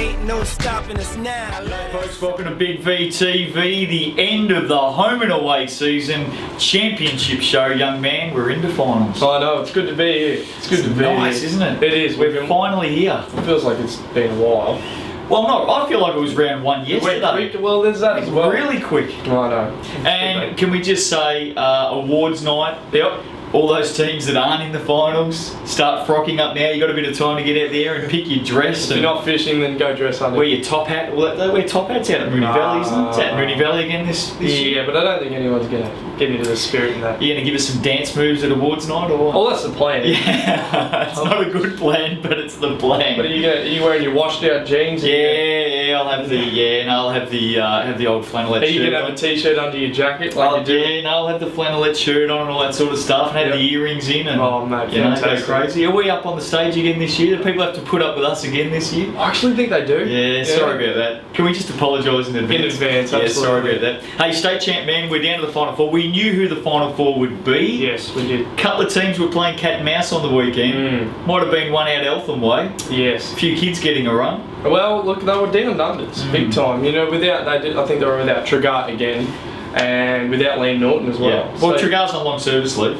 ain't no stopping us now. Folks, welcome to Big V TV, the end of the home and away season championship show, young man. We're into finals. I know, it's good to be here. It's good to be nice, here. Isn't it? It is. We're finally here. It feels like it's been a while. Well, no, I feel like it was round one yesterday. Quick. Well, there's that as well. Really quick. I know. And can we just say, awards night? Yep. All those teams that aren't in the finals, start frocking up now. You've got a bit of time to get out there and pick your dress. If you're not fishing, then go dress under. Wear your top hat. Well, they wear top hats out at Mooney Valley, isn't it? It's at Mooney Valley again this year. Yeah, but I don't think anyone's going to get into the spirit in that. You're going to give us some dance moves at awards night, or what? Well, that's the plan. Yeah, it's not a good plan, but it's the plan. But are you wearing your washed out jeans? I'll have the old flannelette Are shirt. you going to have a t-shirt under your jacket like you do? Yeah, no, I'll have the flannelette shirt on and all that sort of stuff, and have the earrings in, and oh, mate, go fantastic. crazy. Are we up on the stage again this year? Do people have to put up with us again this year? I actually think they do. Yeah, sorry about that. Can we just apologise in advance? In advance, yeah, absolutely. sorry about that. Hey, state champ man, we're down to the final four. We knew who the final four would be. Yes, we did. A couple of teams were playing cat and mouse on the weekend. Might have been one out Eltham way. Yes. A few kids getting a run. Well, look, they were down unders, big time. You know, I think they were without Trigart again, and without Liam Norton as well. Yeah. Well, Trigart's on long service leave.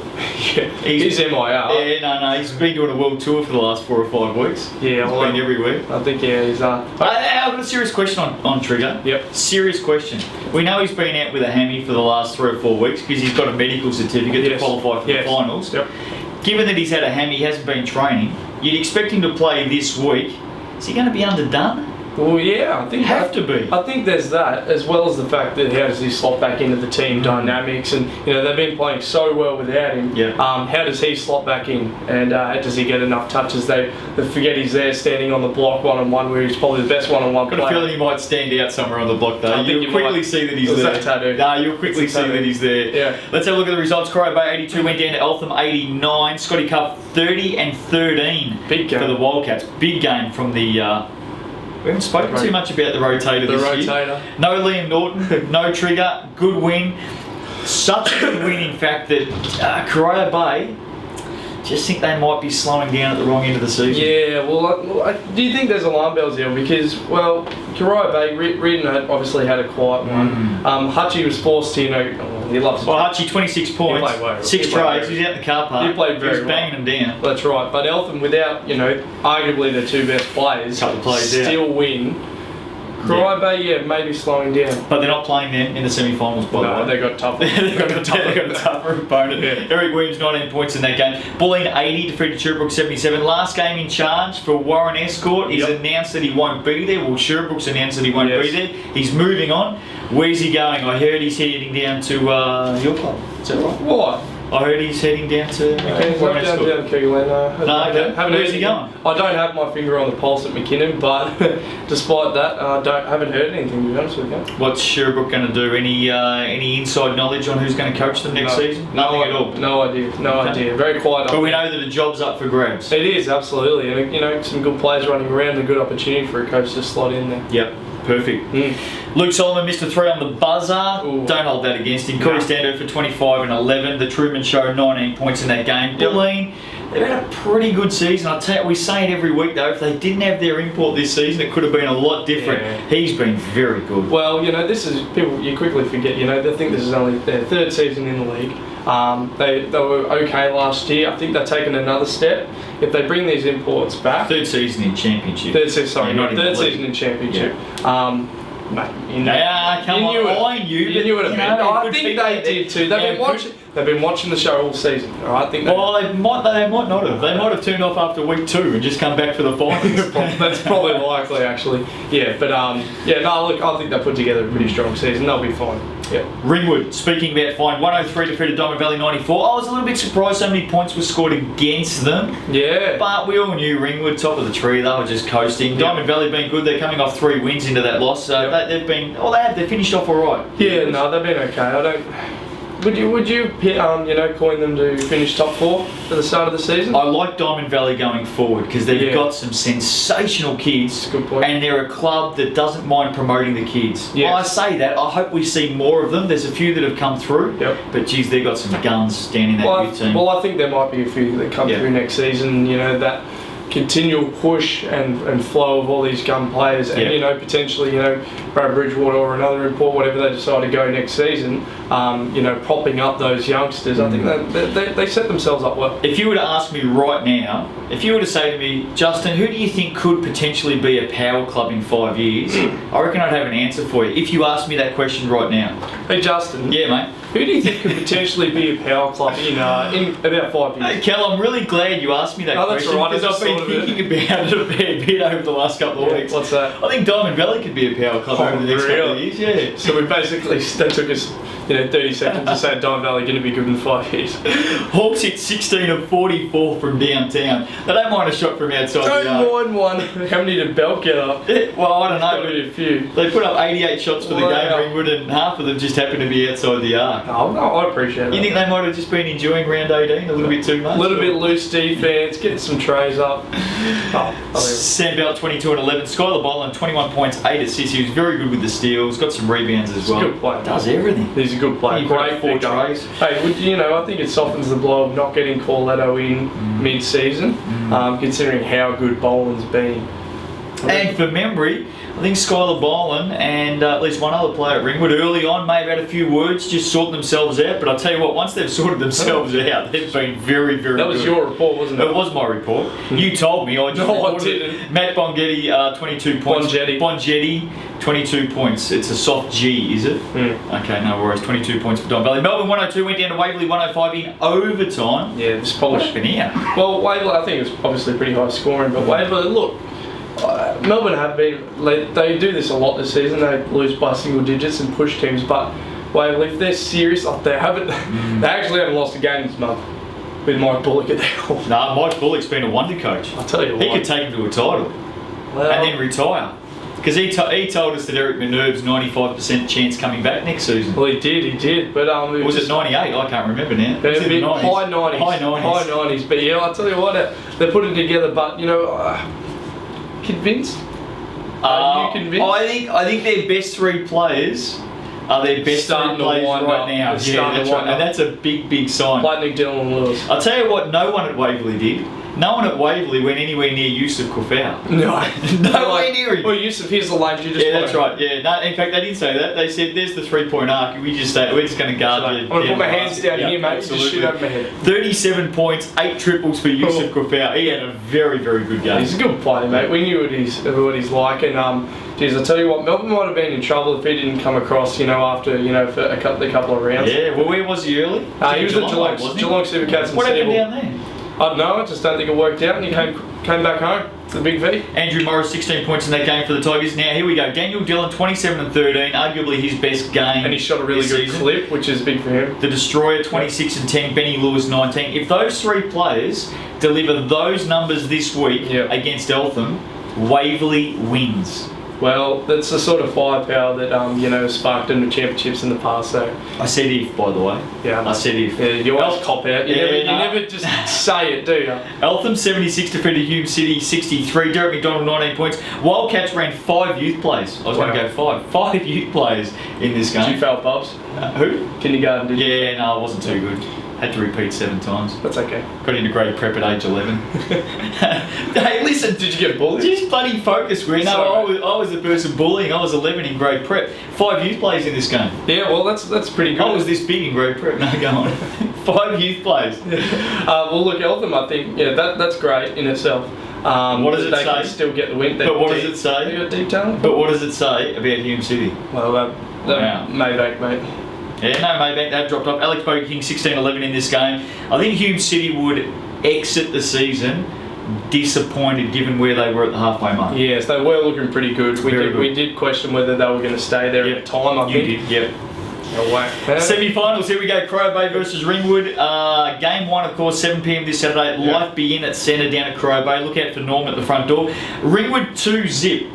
Yeah. He's MIR. Yeah, no, he's been doing a world tour for the last 4 or 5 weeks. Yeah, he's been everywhere. I think he's. I've got a serious question on Trigger. Yep. Serious question. We know he's been out with a hammy for the last 3 or 4 weeks because he's got a medical certificate to qualify for the finals. Yep. Given that he's had a hammy, he hasn't been training, you'd expect him to play this week. Is he going to be underdone? Well, yeah, I think have to be. I think there's that, as well as the fact that how does he slot back into the team dynamics, and you know they've been playing so well without him. Yeah. How does he slot back in, and does he get enough touches? They forget he's there standing on the block one-on-one, where he's probably the best one-on-one player. Got a feeling he might stand out somewhere on the block though. You'll quickly see that he's there. That tattoo? Nah, you'll quickly see that he's there. Yeah. Let's have a look at the results. Corio Bay 82 went down to Eltham 89. Scotty Cup 30 and 13 Big game for the Wildcats. Big game from the. We haven't spoken too much about the rotator this year. No Liam Norton, no Trigger, good win. Such a good win, in fact, that Corio Bay just think they might be slowing down at the wrong end of the season. Yeah, well, do you think there's alarm bells here? Because, well, Corio Bay, Reardon obviously had a quiet one. Hutchie was forced to, he loves it. Well, Hutchie, 26 points, He played well. 6 trades, he's out in the car park. He played very He was banging them down. That's right, but Eltham, without, arguably their 2 best players, still win. Corio Bay, maybe slowing down. But they're not playing them in the semi-finals, by the way. No, they got tougher. They've got a tougher opponent. Yeah. Eric Williams, 19 points in that game. Bulleen 80, defeated Sherbrooke 77. Last game in charge for Warren Escort. He's announced that he won't be there. Well, Sherbrooke's announced that he won't be there. He's moving on. Where's he going? I heard he's heading down to your club. Is that right? What? I heard he's heading down to Warren Escort. Down to Keegan. Where's he going? I don't have my finger on the pulse at McKinnon, but despite that, I haven't heard anything, to be honest with you. What's Sherbrooke going to do? Any inside knowledge on who's going to coach them next season? Nothing at all. No idea. No idea. Very quiet. But we know that a job's up for grabs. It is, absolutely. And, some good players running around and a good opportunity for a coach to slot in there. Yep. Perfect. Luke Solomon missed a 3 on the buzzer. Ooh. Don't hold that against him. Corey Stando for 25 and 11. The Truman Show 19 points in that game. Bulleen, they've had a pretty good season. I tell you, we say it every week though. If they didn't have their import this season, it could have been a lot different. Yeah. He's been very good. Well, this is people. You quickly forget. They think this is only their 3rd season in the league. They were okay last year. I think they've taken another step. If they bring these imports back, 3rd season in championship. 3rd season in championship. Yeah. Mate, you knew it. I think they did too. They've been watching the show all season. I think. They might not have. They might have turned off after week 2 and just come back for the finals. That's probably likely, actually. Yeah, but look, I think they put together a pretty strong season. They'll be fine. Yeah. Ringwood, speaking about fine, 103 defeated Diamond Valley 94. I was a little bit surprised so many points were scored against them. Yeah. But we all knew Ringwood, top of the tree, they were just coasting. Yep. Diamond Valley been good, they're coming off 3 wins into that loss. So they've finished off alright. Yeah, no, they've been okay. Would you coin them to finish top 4 at the start of the season? I like Diamond Valley going forward because they've got some sensational kids. Good point. And they're a club that doesn't mind promoting the kids. Yes. Well, I say that, I hope we see more of them. There's a few that have come through. Yep. But geez, they've got some guns down in that youth team. Well, I think there might be a few that come through next season, that continual push and flow of all these young players, and Yep. Potentially Brad Bridgewater or another import, whatever they decide to go next season, propping up those youngsters, I think that they set themselves up well. If you were to ask me right now, if you were to say to me, Justin, who do you think could potentially be a power club in 5 years? I reckon I'd have an answer for you. If you asked me that question right now. Hey Justin, Yeah, mate. who do you think could potentially be a power club in about 5 years? Hey, Kel, I'm really glad you asked me that Oh, that's question right, I because just I've been thought of it. thinking about it a fair bit over the last couple of weeks. What's that? I think Diamond Valley could be a power club over the next couple of years. Yeah. So we basically, that took us 30 seconds to say Diamond Valley going to be good in 5 years. Hawks hit 16 of 44 from downtown. They don't mind a shot from outside the Don't yard. mind one. How many did Belt get up? Yeah, well, I don't Got to know. be a few. They put up 88 shots for the Wow. game, Ringwood, and half of them just happened to be outside the arc. Oh, no, I appreciate You it. think they might have just been enjoying round 18 a little bit too much? A little bit loose defense, getting some trays up. Oh, I think Sam Bell 22 and 11. Skylar Boland 21 points, 8 assists. He was very good with the steals. Got some rebounds as He's a well. good player. Does everything. he's a good player. He put up Great 4 pickup. trays. Hey, I think it softens the blow of not getting Corletto in mid-season, considering how good Boland's been. And for memory, I think Skylar Boland and at least one other player at Ringwood early on may have had a few words, just sorting themselves out. But I'll tell you what, once they've sorted themselves out, they've been very, very That was good. your report, wasn't it? It was my report. You told me. I just No, I reported it. didn't. Matt Bongetti, 22 points. Bongetti. Bongetti, 22 points. It's a soft G, is it? Okay, no worries. 22 points for Don Valley. Melbourne 102 went down to Waverley 105 in overtime. Yeah, this What polished. happened here? Well, Waverley, I think it was obviously pretty high scoring, but Waverley, look, Melbourne have been, they do this a lot this season, they lose by single digits and push teams, but Waverley, if they're serious, they haven't, they actually haven't lost a game this month with Mike Bullock at the helm. Nah, Mike Bullock's been a wonder coach. I'll tell you He what. could take him to a title Well, and then retire. Because he told us that Eric Minerve's 95% chance coming back next season. well, he did, but Was it 98? I can't remember now. They're Was a it bit the 90s? high 90s. High 90s. High 90s. But yeah, I'll tell you what, they're putting it together, but convinced? Are you convinced? I think their best 3 players are their best 3 Starting to players wind right up. now. They're starting that's to right. wind And up. that's a big, big sign. Lightning, Dillon and Lewis. I'll tell you what, no one at Waverley did. No one at Waverley went anywhere near Yusuf Kufau. No. No way near him. Well, Yusuf, here's the lane you just Yeah, that's put. right. Yeah, no, in fact, they didn't say that. They said, "There's the 3-point arc. We're just going to guard you." I'm going to put my hands down here, mate. You just shoot over my head. 37 points, 8 triples for Yusuf Kufau. He had a very, very good game. He's a good player, mate. We knew what he's like, and geez, I tell you what, Melbourne might have been in trouble if he didn't come across, after for a couple of rounds. Yeah. Well, where was he early? He was at Geelong, wasn't he? Geelong Supercats and What happened Seaboard. down there? I don't know. I just don't think it worked out, and he came back home to the Big V. Andrew Morris, 16 points in that game for the Tigers. Now, here we go. Daniel Dillon, 27 and 13, arguably his best game. And he shot a really this good season. clip, which is big for him. The Destroyer, 26 and 10, Benny Lewis, 19. If those 3 players deliver those numbers this week Yep. against Eltham, Waverley wins. Well, that's the sort of firepower that sparked into championships in the past. So I said if, by the way. yeah, I said if. yeah, you always cop out. You never just say it, do you? Eltham 76 defeated Hume City 63. Derek McDonald 19 points. Wildcats ran 5 youth players. I was going to go 5. 5 youth players in this Did you game. fail Bubs? Who? Kindergarten, did you? Yeah, no, I wasn't too good. Had to repeat 7 times. That's okay. Got into grade prep at age 11. Hey, listen, Did you get bullied? just bloody focus, Green. No, Sorry. I was the person bullying. I was 11 in grade prep. 5 youth players in this game. Yeah, well, that's pretty good. I was this big in grade prep. No, go on. 5 youth players. Well, look, Eltham, I think, that's great in itself. What does it they say? can still get the win. But what does it say? You got deep talent? But what does it say about Hume City? Well, Wow. Maybank, mate. Yeah, no, Maybank, they've dropped off. Alex Bogan King, 16-11 in this game. I think Hume City would exit the season disappointed given where they were at the halfway mark. Yes, they were looking pretty good. Very good. We did question whether they were going to stay there Yep. at the time, I You think. did, yep. No way. Semi-finals, here we go. Crow Bay versus Ringwood. Game 1, of course, 7 p.m. this Saturday. Yeah. Life be in at centre down at Crow Bay. Look out for Norm at the front door. Ringwood 2-zip.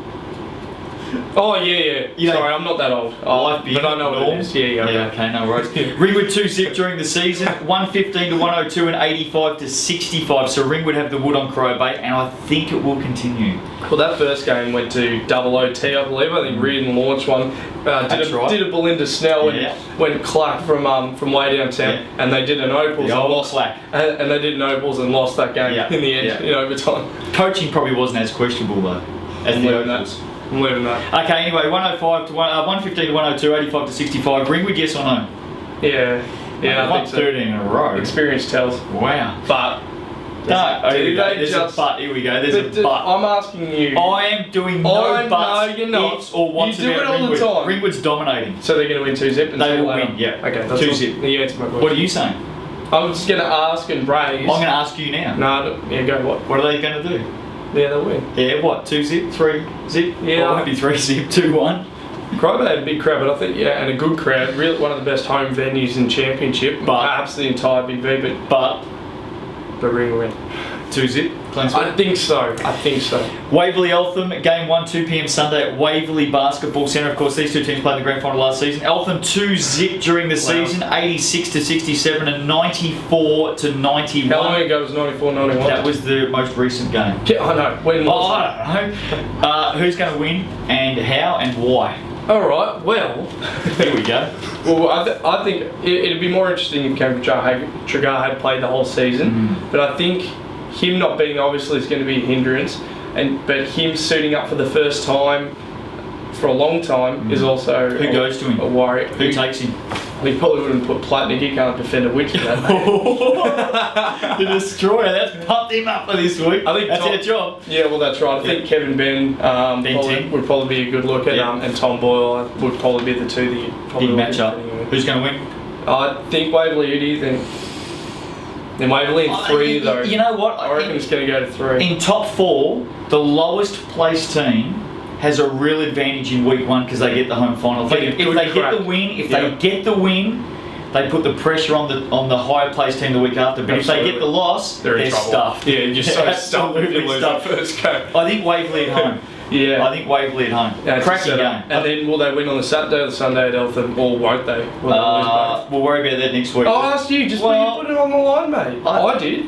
Oh yeah. You know- Sorry, I'm not that old. Life beyond but I know what it norms. is. Yeah. Yeah, okay, no worries. Ringwood 2-zip during the season, 115 to 102 and 85 to 65. So Ringwood have the wood on Crow Bay, and I think it will continue. Well, that first game went to double OT, I believe. I think Reardon launched one. That's right. Did a Belinda Snell and Yeah. went clack from way downtown, Yeah. and they did an Opals The and old lost. clack. And they did an Opals and lost that game Yeah. in the end Yeah. in overtime. Coaching probably wasn't as questionable though as the leaving that. Opals. I'm leaving that. Okay, anyway, 105 to 115 to 102, 85 to 65. Ringwood, yes or no? Yeah, I won think so. 13 in a row. Experience tells. Wow. But No, do here we go. they There's just- a but. Here we go. There's a but. I'm asking you. I am doing no I know buts, you're not. ifs, or what's You do about it all the Ringwood. time. Ringwood's dominating. So they're going to win 2-zip. And They see you will later? win, yeah. Okay, that's 2-zip. You answered my question. What are you saying? I was just going to ask and raise. I'm going to ask you now. No, yeah, go what? What are they going to do? Yeah, they'll win. Yeah, what? 2-zip, 3-zip? Yeah. Or it won't be 3-zip, 2-1. Crowbay had a big crowd, but I think, and a good crowd. Really, one of the best home venues in Championship. But- Perhaps the entire BV, But but the Ring will win. 2-zip, clean sweep. I think so. Waverley Eltham, game 1, 2 p.m. Sunday at Waverley Basketball Centre. Of course, these two teams played in the grand final last season. Eltham 2-zip during the season, 86 to 67 and 94 to 91. How long ago was 94-91? That was the most recent game. Yeah, I know. When Oh, was I don't know. Who's going to win and how and why? it? All right. Well, Here we go. I think it'd be more interesting if Cam Tragar had played the whole season. But I think him not being obviously is going to be a hindrance, but him suiting up for the first time for a long time is also Who goes to him? a worry. Who takes him? He probably wouldn't put Platnick. He can't defend a witch for that. mate. The destroyer. That's pumped him up for this week. I think that's Tom- our job. Yeah, well, that's right. I think Kevin Ben Ten. would probably be a good look at, Yeah. and Tom Boyle would probably be the two that you probably Big would be matchup. defending with. Who's going to win? I think Waverley Udi, then Waverley in 3 though. You know what? I reckon it's going to go to 3. In top 4, the lowest placed team has a real advantage in week 1 because they get the home final. Get a If good they get crack. the win, Yeah. they get the win, they put the pressure on the higher placed team the week after. But if they get the loss, They're in trouble. stuffed. Yeah, you're so stuffed if you Absolutely lose stuffed. that first game. I think Waverley at home. Yeah. I think Waverley at home. Yeah, it's a Cracking setup. game. And then will they win on the Saturday or the Sunday at Eltham, or won't they? Will they lose both? We'll worry about that next week. I asked you, just Well- put it on the line, mate. I did.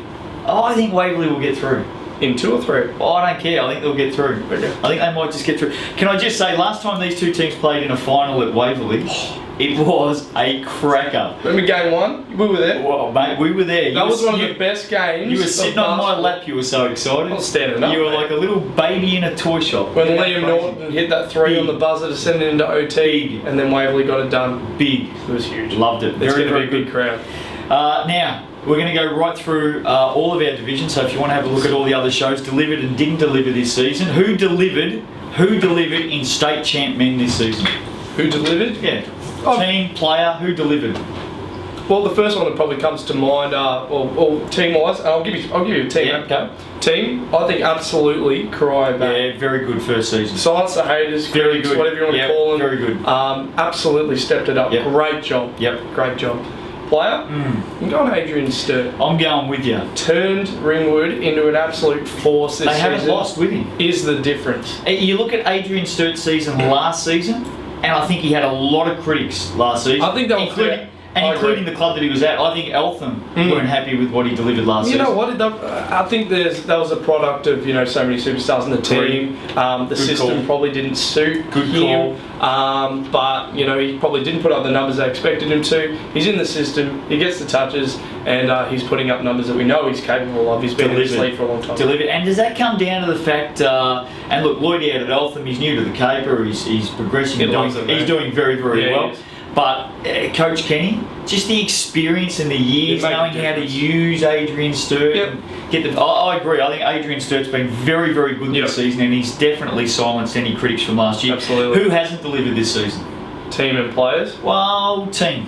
I think Waverley will get through. In 2 or 3. I don't care. I think they'll get through. Okay. I think they might just get through. Can I just say, last time these two teams played in a final at Waverley, it was a cracker. Remember game 1? We were there. Well, mate, we were there. That was one of the best games. You were sitting on my basketball. lap. You were so excited. I was standing up, You were mate. like a little baby in a toy shop. When Isn't that Liam crazy? Norton hit that 3 on the Big. buzzer to send it into OT, Big. and then Waverley got it done. Big. It was huge. Loved it. It's Very, going to very be a good. big crowd. Now, we're going to go right through all of our divisions. So if you want to have a look at all the other shows delivered and didn't deliver this season, who delivered in state champ men this season? Who delivered? Yeah. Oh. Team, player, who delivered? Well, the first one that probably comes to mind, or team-wise, and I'll give you a team. Yeah, go. Team, I think absolutely Corio Bay. Yeah, very good first season. Silence the haters, Very critics, good. whatever you want Yep, to call them. very good. Absolutely stepped it up. Yep. Great job. Yep. Great job. Player, I'm going Adrian Sturt. I'm going with you. Turned Ringwood into an absolute force this They season. haven't lost with him. Is the difference. You look at Adrian Sturt's season last season, and I think he had a lot of critics last season. I think they were including, fair. and I including agree. the club that he was at. I think Eltham weren't happy with what he delivered last You season. know what? I think that was a product of so many superstars in the team. The Good system call. probably didn't suit Good him. But he probably didn't put up the numbers they expected him to. He's in the system. He gets the touches, and he's putting up numbers that we know he's capable of. He's been in this Delivered. league for a long time. Delivered. And does that come down to the fact? And look, Lloyd out at Eltham. He's new to the caper. He's progressing. He and loves doing, it, he's man. doing very, very Yeah, he well. is. But Coach Kenny, just the experience and the years It makes a knowing how to difference. use Adrian Sturt. Yep. And get the. I agree. I think Adrian Sturt's been very, very good Yep. this season, and he's definitely silenced any critics from last year. Absolutely. Who hasn't delivered this season? Team and players. Well, team.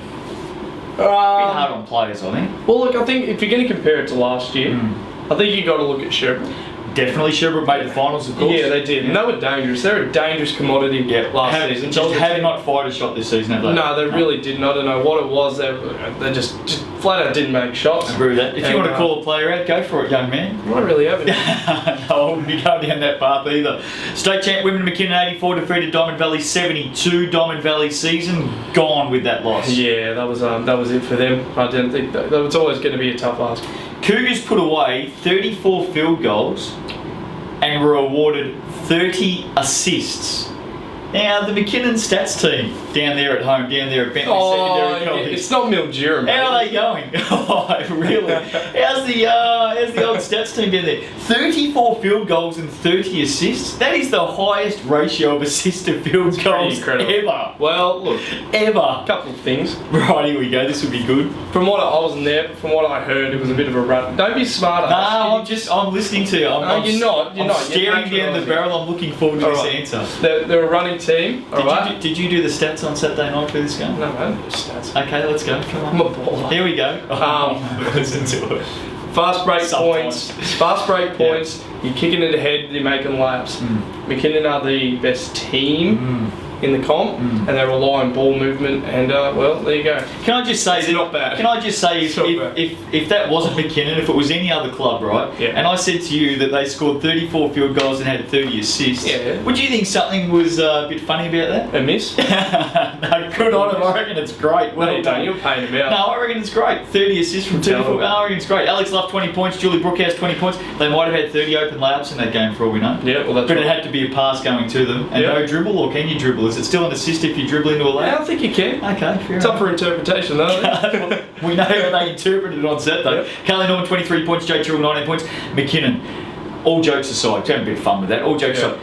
A bit hard on players, I think. Well, look, I think if you're going to compare it to last year, Hmm. I think you got to look at Sherbrooke. Definitely Sherbrooke made the finals, of course. Yeah, they did. And they were dangerous. They're a dangerous commodity last season. Just have not fired a shot this season, have they? No, they really didn't. I don't know what it was. They just flat out didn't make shots. I agree with that. If you And, want to call a player out, go for it, young man. I don't really have it. No, I wouldn't be going down that path either. State champ women McKinnon 84 defeated Diamond Valley 72. Diamond Valley season gone with that loss. Yeah, that was it for them. I didn't think that was always going to be a tough ask. Cougars put away 34 field goals and were awarded 30 assists. Now, the McKinnon stats team down there at home, down there at Bentley Secondary College. It's not Mildura, mate. How are they going? Oh, really? How's the old stats team down there? 34 field goals and 30 assists. That is the highest ratio of assist to field goals incredible. ever. Well, look, Ever. a couple of things. Right, here we go. This will be good. From what I wasn't there, from what I heard, it was a bit of a run. Don't be smart. No, I'm listening to you. No, you're not. You're I'm not. staring You're down the barrel. I'm looking forward to this Alright. answer. They're a running team, alright? Did you do the stats on Saturday night for this game? No, man, it's stats. Okay, let's go. Come I'm on. a baller. Here we go. Listen to it. Fast break Sometimes. points. Fast break points. You're kicking it ahead. You're making laps. McKinnon are the best team in the comp, and they rely on ball movement. And well, there you go. Can I just say It's that? not bad. Can I just say It's not bad. if that wasn't McKinnon, if it was any other club, right? Yeah. And I said to you that they scored 34 field goals and had 30 assists. Yeah. Would you think something was a bit funny about that? A miss? No, good on him. I reckon it's great. Well, Well you done. don't. You're paying him out. No, I reckon it's great. 30 assists from 34. I reckon it's great. Alex Luff 20 points. Julie Brookhouse 20 points. They might have had 30 open layups in that game for all we know. Yeah, well, that's But right. it had to be a pass going to them. And Yeah. no dribble, or can you dribble? Is it still an assist if you dribble into a Yeah, layup? I think you can. Okay, fair It's up for interpretation, though. We know how they interpreted it on Saturday. Yep. Carly Norman 23 points, Jay Tyrrell 19 points. McKinnon, all jokes aside, having a bit of fun with that. All jokes Yeah. aside,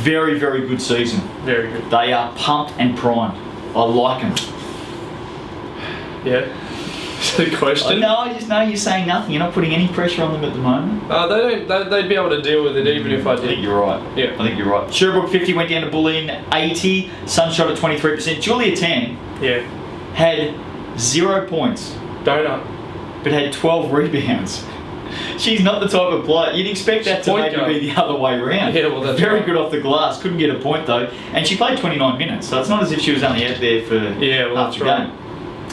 very, very good season. Very good. They are pumped and primed. I like them. Yeah. Is that a question? No, I just know you're saying nothing. You're not putting any pressure on them at the moment. They don't. They'd be able to deal with it even if I I think did. you're right. Yeah. I think you're right. Sherbrooke 50 went down to Bulleen 80. Sunshot at 23%. Julia Tan Yeah. had 0 points, Donut. but had 12 rebounds. She's not the type of player. You'd expect that to Point maybe guard. be the other way around. Yeah, well, that's very right. good off the glass. Couldn't get a point though, and she played 29 minutes. So it's not as if she was only out there for Yeah, well, half that's the right. game.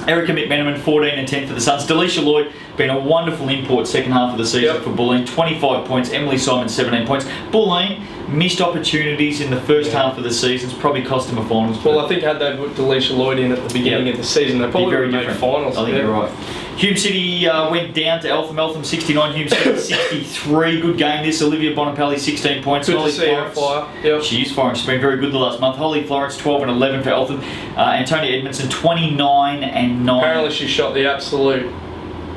Erica McMenamin 14 and 10 for the Suns. Delisha Lloyd been a wonderful import second half of the season Yep. for Bulleen. 25 points. Emily Simon 17 points. Bulleen missed opportunities in the first half of the season. It's probably cost them a finals. Well, I think had they put Delisha Lloyd in at the beginning Yeah. of the season, they Be probably very would have made different. finals. I think yeah. you're right. Hume City went down to Eltham. Eltham 69, Hume City 63. Good game this. Olivia Bonapelli 16 points. Good to Holly see her Florence. fire. Yep. She is firing. She's been very good the last month. Holly Florence 12 and 11 for Eltham. Antonia Edmondson 29 and 9. Apparently she shot the absolute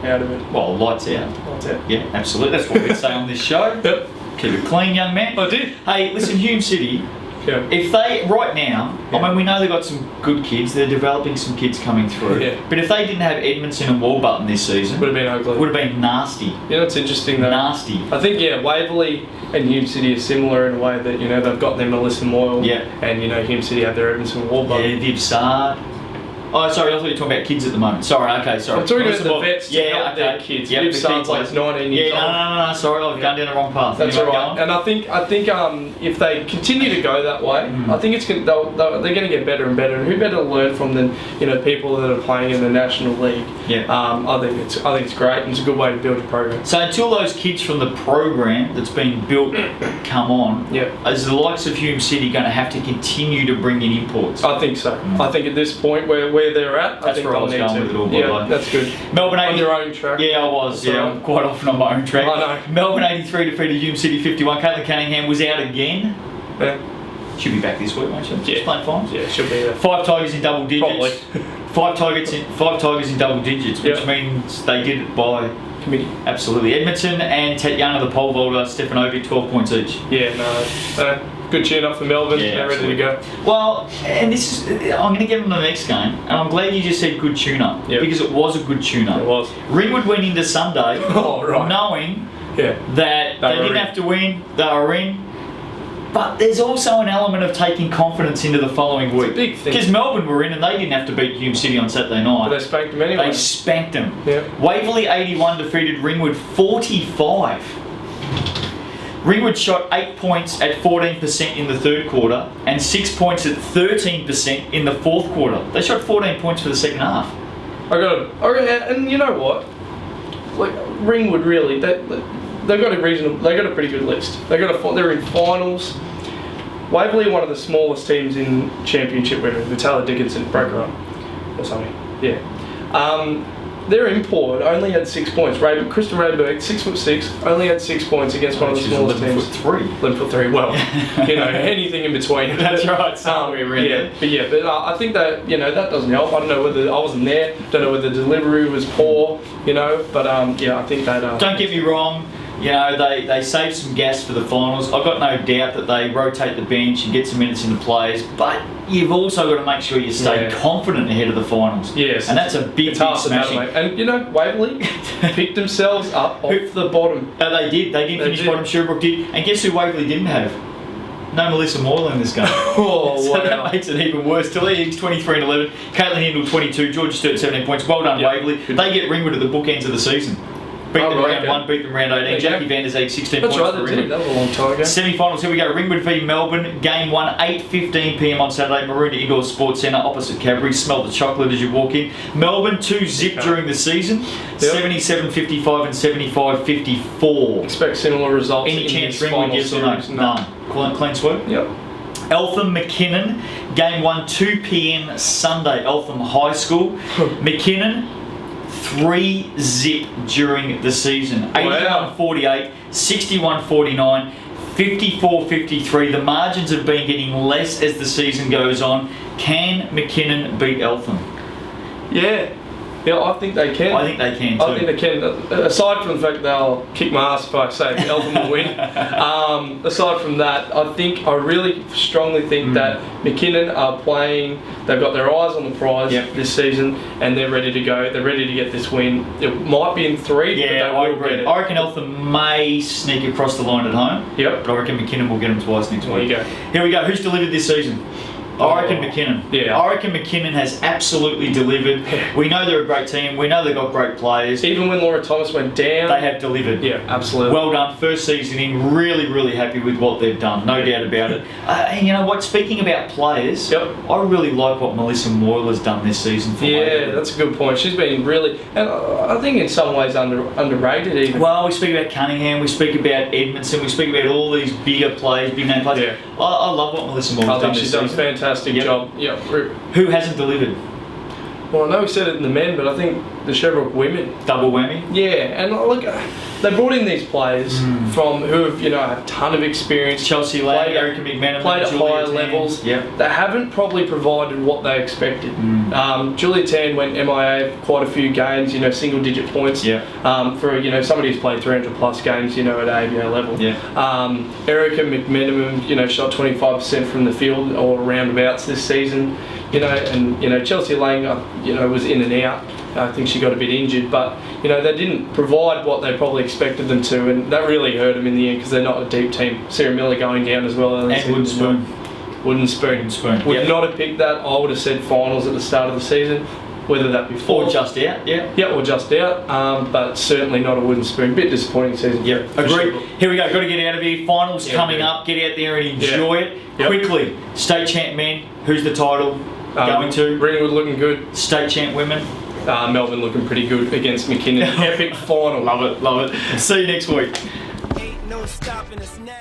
out of it. Well, lights out. That's it. Yeah, absolutely. That's what we'd say on this show. Yep. Keep it clean, young man. I did. Hey, listen, Hume City. Yeah. If they, right now, Yeah. I mean, we know they've got some good kids, they're developing some kids coming through. Yeah. But if they didn't have Edmondson and Warburton this season, Would have been ugly. would have been nasty. You know, it's interesting though. Nasty. I think Waverley and Hume City are similar in a way that they've got their Melissa Moyle. Yeah. And Hume City have their Evanson Warburton. Yeah, Viv Sard. Oh, sorry, I thought you were talking about kids at the moment. Sorry, okay, sorry. I'm talking about Melissa the Moyle. vets to Yeah, help okay. their kids. Yep, Viv the Sard kids, plays like- 19 years Yeah, old. no, sorry, I've gone down the wrong path. That's Anyway, all right. go on. And I think if they continue to go that way, I think it's they're going to get better and better. And who better to learn from than people that are playing in the National League? Yeah. I think it's great and it's a good way to build a program. So until those kids from the program that's been built come on, Yeah. is the likes of Hume City going to have to continue to bring in imports? I think so. I think at this point where they're at, I That's think where I they'll was need going to. with it all, by the way. Yeah, that's good. Melbourne On 80. your own track. Yeah, I was. Yeah, I'm quite often on my own track. I know. Melbourne 83 defeated Hume City 51. Caitlin Cunningham was out again. Yeah. She'll be back this week, won't she? She's playing finals. Yeah, she'll be there. 5 Tigers in double digits. Probably. Five Tigers in double digits, which Yep. means they did it by Committee. absolutely. Edmonton and Tatjana the pole vaulter, Stefanovic, 12 points each. Yeah, no. Good tune up for Melbourne. Yeah, They're ready to go. Well, and this is, I'm going to get on the next game, and I'm glad you just said good tune-up, Yep. because it was a good tune-up. It was. Ringwood went into Sunday Oh, right. knowing Yeah. that They they were didn't in. have to win, they were in. But there's also an element of taking confidence into the following week. a big thing. Because Melbourne were in and they didn't have to beat Hume City on Saturday night. But they spanked them anyway. They spanked them. Yeah. Waverley 81 defeated Ringwood 45. Ringwood shot 8 points at 14% in the third quarter and 6 points at 13% in the fourth quarter. They shot 14 points for the second half. And you know what? Like Ringwood, really, they've got a pretty good list. They're in finals. Waverley, one of the smallest teams in championship women, with Taylor Dickinson broke her arm or something. Yeah. Their import only had 6 points. Kristen Rabenberg, 6'6", only had 6 points against one of the smallest teams. 11'3". Well, anything in between. That's right. Somewhere around yeah, but I think that that doesn't help. I don't know whether I wasn't there. Don't know whether the delivery was poor. But I think that. Don't get me wrong. They save some gas for the finals. I've got no doubt that they rotate the bench and get some minutes into players, but you've also got to make sure you stay confident ahead of the finals. Yes. And that's a big smashing. And Waverley picked themselves up off the bottom. They did. They did finish bottom. Sherbrooke did. And guess who Waverley didn't have? No Melissa Moyle in this game. So that makes it even worse. Talia Higgs 23 and 11, Caitlin Hindle 22, Georgia Sturt 17 points. Well done, Waverley. They get Ringwood at the bookends of the season. Beat them round 1, beat them round 18. Jackie Van Der Zeeg 16 points for Ringwood. That was a long time ago. Semi-finals, here we go. Ringwood v Melbourne. Game 1, 8:15 p.m. on Saturday. Maroondah Indoor Sports Centre opposite Cadbury. Smell the chocolate as you walk in. Melbourne 2-0 during the season. 77-55 and 75-54. Expect similar results. Any chance Ringwood, yes or no? None. Clean sweep? Yep. Eltham McKinnon, game 1, 2 p.m. Sunday, Eltham High School. McKinnon, 3-0 during the season. 81-48, 61-49, 54-53. The margins have been getting less as the season goes on. Can McKinnon beat Eltham? Yeah, I think they can. I think they can too. I think they can. Aside from the fact that they'll kick my ass if I say Eltham will win. Aside from that, I really strongly think that McKinnon are playing. They've got their eyes on the prize this season, and they're ready to go. They're ready to get this win. It might be in 3. Yeah, I agree. I reckon Eltham may sneak across the line at home. Yep. But I reckon McKinnon will get them twice next week. There you go. Here we go. Who's delivered this season? I reckon McKinnon. Yeah. I reckon McKinnon has absolutely delivered. We know they're a great team. We know they've got great players. Even when Laura Thomas went down, they have delivered. Yeah, absolutely. Well done. First season in. Really, really happy with what they've done. No doubt about it. And you know what? Speaking about players, I really like what Melissa Moyle has done this season for Waverley. That's a good point. She's been really, and I think in some ways underrated even. Well, we speak about Cunningham, we speak about Edmondson, we speak about all these bigger players, big name players. Yeah. I love what Melissa Moyle has done this season. She's done a fantastic job. Who hasn't delivered? Well, I know we said it in the men, but I think the Sherbrooke women. Double whammy? Yeah, and look, they brought in these players from who have, have a ton of experience. Chelsea Lang, Erica McManaman, played at higher Tan. levels. Yep. They haven't probably provided what they expected. Julia Tan went MIA quite a few games, single digit points. Yeah. For, somebody who's played 300 plus games, at ABA level. Yeah. Erica McManaman, shot 25% from the field or roundabouts this season. And Chelsea Lang, was in and out. I think she got a bit injured, but they didn't provide what they probably expected them to, and that really hurt them in the end because they're not a deep team. Sarah Miller going down as well. And Wooden Spoon. Wooden Spoon. Would not have picked that. I would have said finals at the start of the season, whether that be or just out. Yeah, or just out. But certainly not a Wooden Spoon. Bit disappointing season. Yep, agreed. Here we go. Got to get out of here. Finals coming up. Get out there and enjoy it. Quickly. State champ men. Who's the title going to? Ringwood looking good. State champ women. Melbourne looking pretty good against McKinnon. Epic final. Love it. See you next week. Ain't no stopping us now.